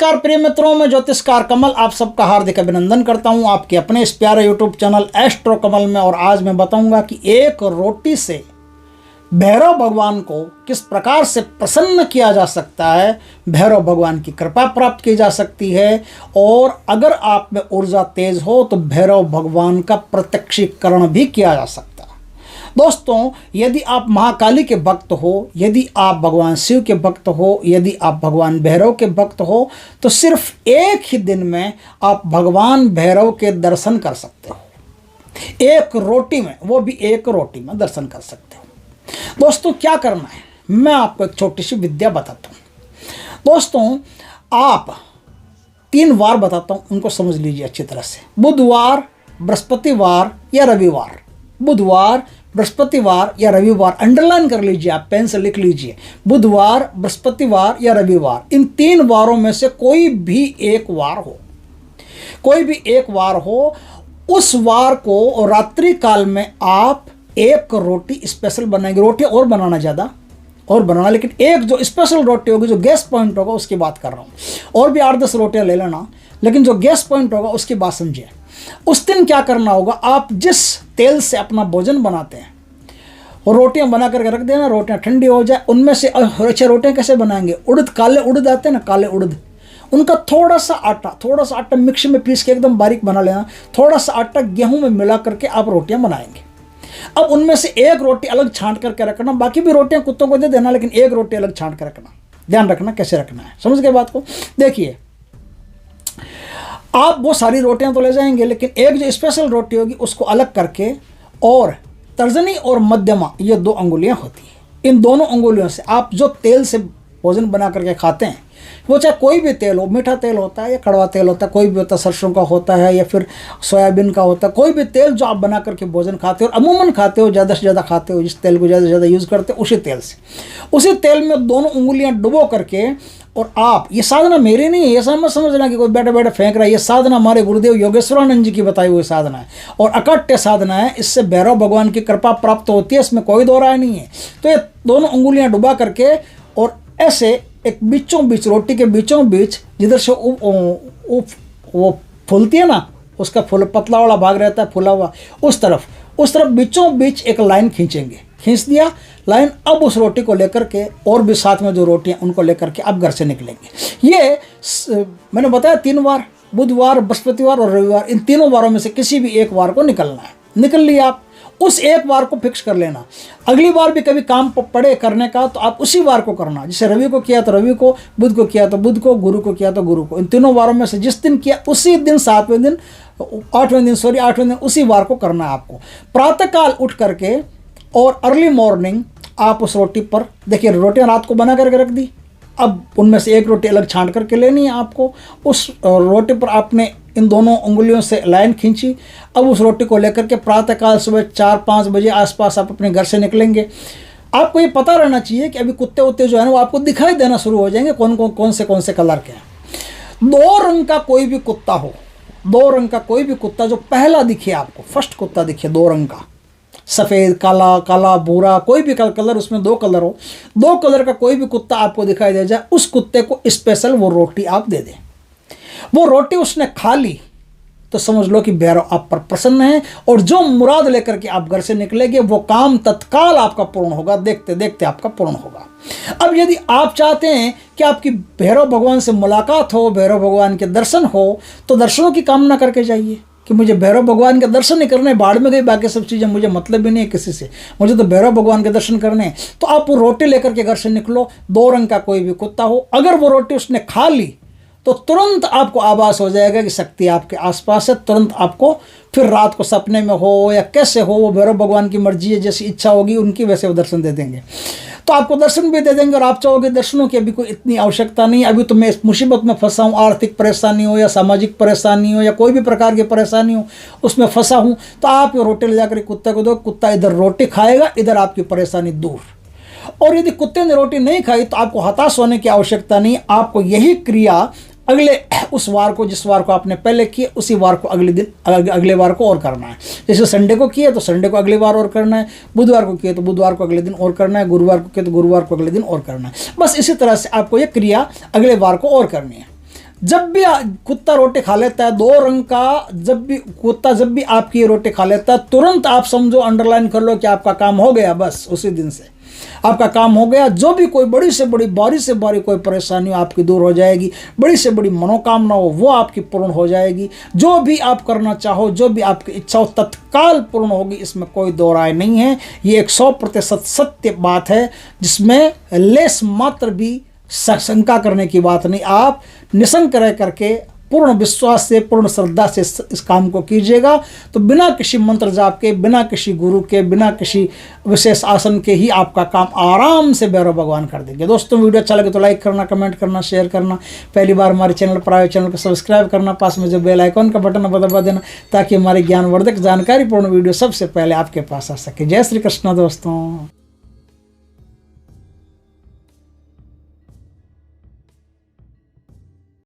नमस्कार प्रिय मित्रों, मैं ज्योतिषकार कमल आप सबका हार्दिक अभिनंदन करता हूं आपके अपने इस प्यारे यूट्यूब चैनल एस्ट्रो कमल में। और आज मैं बताऊंगा कि एक रोटी से भैरव भगवान को किस प्रकार से प्रसन्न किया जा सकता है, भैरव भगवान की कृपा प्राप्त की जा सकती है। और अगर आप में ऊर्जा तेज हो तो भैरव भगवान का प्रत्यक्षीकरण भी किया जा सकता है। दोस्तों, यदि आप महाकाली के भक्त हो, यदि आप भगवान शिव के भक्त हो, यदि आप भगवान भैरव के भक्त हो, तो सिर्फ एक ही दिन में आप भगवान भैरव के दर्शन कर सकते हो। एक रोटी में, वो भी एक रोटी में दर्शन कर सकते हो। दोस्तों, क्या करना है, मैं आपको एक छोटी सी विद्या बताता हूँ। दोस्तों, आप 3 वार बताता हूँ, उनको समझ लीजिए अच्छी तरह से। बुधवार, बृहस्पतिवार या रविवार। बुधवार, बृहस्पतिवार या रविवार, अंडरलाइन कर लीजिए, आप पेन से लिख लीजिए। बुधवार, बृहस्पतिवार या रविवार, इन 3 वारों में से कोई भी एक वार हो, कोई भी एक वार हो, उस वार को रात्रि काल में आप एक रोटी स्पेशल बनाएंगे। रोटी और बनाना, ज़्यादा और बनाना, लेकिन एक जो स्पेशल रोटी होगी, जो गैस पॉइंट होगा, उसकी बात कर रहा हूँ। और भी 8-10 रोटियाँ ले लेना, लेकिन जो गैस पॉइंट होगा उसकी बात समझिए। उस दिन क्या करना होगा, आप जिस तेल से अपना भोजन बनाते हैं वो रोटियां बना करके रख देना। रोटियां ठंडी हो जाए, उनमें से अच्छा रोटियां कैसे बनाएंगे, उड़द, काले उड़द आते हैं ना, काले उड़द, उनका थोड़ा सा आटा मिक्सी में पीस के एकदम बारीक बना लेना। थोड़ा सा आटा गेहूं में मिला करके आप रोटियां बनाएंगे। अब उनमें से एक रोटी अलग छांट करके रखना, बाकी भी रोटियां कुत्तों को दे देना, लेकिन एक रोटी अलग छांट कर रखना। ध्यान रखना कैसे रखना है, समझ गए बात को। देखिए, आप वो सारी रोटियां तो ले जाएंगे, लेकिन एक जो स्पेशल रोटी होगी उसको अलग करके, और तर्जनी और मध्यमा, ये 2 अंगुलियां होती हैं। इन दोनों अंगुलियों से आप जो तेल से भोजन बना करके खाते हैं, वो चाहे कोई भी तेल हो, मीठा तेल होता है या कड़वा तेल होता है, कोई भी होता है, सरसों का होता है या फिर सोयाबीन का होता है, कोई भी तेल जो आप बना करके भोजन खाते हो, और अमूमन खाते हो, ज़्यादा से ज़्यादा खाते हो, जिस तेल को ज़्यादा से ज़्यादा यूज़ करते हो, उसी तेल से, उसी तेल में दोनों उंगलियां डुबो करके, और आप, ये साधना मेरी नहीं है, ये मत समझना कि कोई बैठे बैठे फेंक रहा है। ये साधना हमारे गुरुदेव योगेश्वरानंद जी की बताई हुई साधना है, और अकट्य साधना है। इससे भैरव भगवान की कृपा प्राप्त होती है, इसमें कोई दो राय नहीं है। तो ये दोनों उंगलियां डुबा करके, और ऐसे एक बीचों बीच, रोटी के बीचों बीच, जिधर से वो फूलती है ना, उसका फूल पतला वाला भाग रहता है, फूला हुआ, उस तरफ बीचों बीच एक लाइन खींचेंगे। खींच दिया लाइन, अब उस रोटी को लेकर के, और भी साथ में जो रोटियां, उनको लेकर के आप घर से निकलेंगे। ये मैंने बताया 3 वार, बुधवार, बृहस्पतिवार और रविवार, इन 3 वारों में से किसी भी एक वार को निकलना है। निकल लिया आप, उस एक वार को फिक्स कर लेना। अगली बार भी कभी काम पड़े करने का, तो आप उसी वार को करना। जैसे रवि को किया तो रवि को, बुध को किया तो बुध को, गुरु को किया तो गुरु को। इन 3 वारों में से जिस दिन किया उसी दिन, 8वें दिन उसी वार को करना है आपको। प्रातःकाल उठ करके और अर्ली मॉर्निंग आप उस रोटी पर, देखिए रोटियां रात को बना करके रख दी, अब उनमें से एक रोटी अलग छांट करके लेनी है आपको। उस रोटी पर आपने इन दोनों उंगलियों से लाइन खींची। अब उस रोटी को लेकर के प्रातःकाल सुबह 4-5 बजे आसपास आप अपने घर से निकलेंगे। आपको ये पता रहना चाहिए कि अभी कुत्ते उत्ते जो है ना, वो आपको दिखाई देना शुरू हो जाएंगे, कौन से कलर के हैं। 2 रंग का कोई भी कुत्ता हो, 2 रंग का कोई भी कुत्ता जो पहला दिखे आपको, फर्स्ट कुत्ता दिखे 2 रंग का, सफ़ेद, काला, भूरा, कोई भी कलर, उसमें 2 कलर हो, 2 कलर का कोई भी कुत्ता आपको दिखाई दे जाए, उस कुत्ते को स्पेशल वो रोटी आप दे दें। वो रोटी उसने खा ली तो समझ लो कि भैरव आप पर प्रसन्न है, और जो मुराद लेकर के आप घर से निकलेंगे, वो काम तत्काल आपका पूर्ण होगा, देखते देखते आपका पूर्ण होगा। अब यदि आप चाहते हैं कि आपकी भैरव भगवान से मुलाकात हो, भैरव भगवान के दर्शन हो, तो दर्शनों की कामना करके जाइए कि मुझे भैरव भगवान के दर्शन नहीं करने, बाढ़ में गई बाकी सब चीज़ें मुझे मतलब ही नहीं है किसी से, मुझे तो भैरव भगवान के दर्शन करने। तो आप वो रोटी लेकर के घर से निकलो, 2 रंग का कोई भी कुत्ता हो, अगर वो रोटी उसने खा ली तो तुरंत आपको आभास हो जाएगा कि शक्ति आपके आसपास है। तुरंत आपको फिर रात को सपने में हो या कैसे हो, वो भैरव भगवान की मर्जी है, जैसी इच्छा होगी उनकी, वैसे वो दर्शन दे देंगे। तो आपको दर्शन भी दे देंगे, और आप चाहोगे दर्शनों की अभी कोई इतनी आवश्यकता नहीं, अभी तो मैं इस मुसीबत में फंसा हूँ, आर्थिक परेशानी हो या सामाजिक परेशानी हो या कोई भी प्रकार की परेशानी हो, उसमें फंसा हूँ, तो आप रोटी ले जाकर कुत्ते को दो, कुत्ता इधर रोटी खाएगा, इधर आपकी परेशानी दूर। और यदि कुत्ते ने रोटी नहीं खाई तो आपको हताश होने की आवश्यकता नहीं। आपको यही क्रिया अगले उस वार को, जिस वार को आपने पहले किए, उसी वार को अगले वार को और करना है। जैसे संडे को किए तो संडे को अगले वार और करना है, बुधवार को किए तो बुधवार को अगले दिन और करना है, गुरुवार को किए तो गुरुवार को अगले दिन और करना है। बस इसी तरह से आपको ये क्रिया अगले वार को और करनी है। जब भी कुत्ता रोटी खा लेता है 2 रंग का, कुत्ता जब भी आपकी ये रोटी खा लेता है, तुरंत आप समझो, अंडरलाइन कर लो कि आपका काम हो गया। बस उसी दिन से आपका काम हो गया। जो भी कोई बड़ी से बड़ी, बारी से बारी कोई परेशानी हो आपकी दूर हो जाएगी, बड़ी से बड़ी मनोकामना हो वो आपकी पूर्ण हो जाएगी। जो भी आप करना चाहो, जो भी आपकी इच्छा हो, तत्काल पूर्ण होगी, इसमें कोई दो राय नहीं है। ये 100% सत्य बात है, जिसमें लेस मात्र भी शंका करने की बात नहीं। आप निशंक रह करके पूर्ण विश्वास से, पूर्ण श्रद्धा से इस काम को कीजिएगा, तो बिना किसी मंत्र जाप के, बिना किसी गुरु के, बिना किसी विशेष आसन के ही आपका काम आराम से भैरव भगवान कर देंगे। दोस्तों, वीडियो अच्छा लगे तो लाइक करना, कमेंट करना, शेयर करना। पहली बार हमारे चैनल पर आए, चैनल को सब्सक्राइब करना, पास में जो बेल आइकॉन का बटन दबा देना, ताकि हमारी ज्ञानवर्धक जानकारीपूर्ण वीडियो सबसे पहले आपके पास आ सके। जय श्री कृष्ण दोस्तों।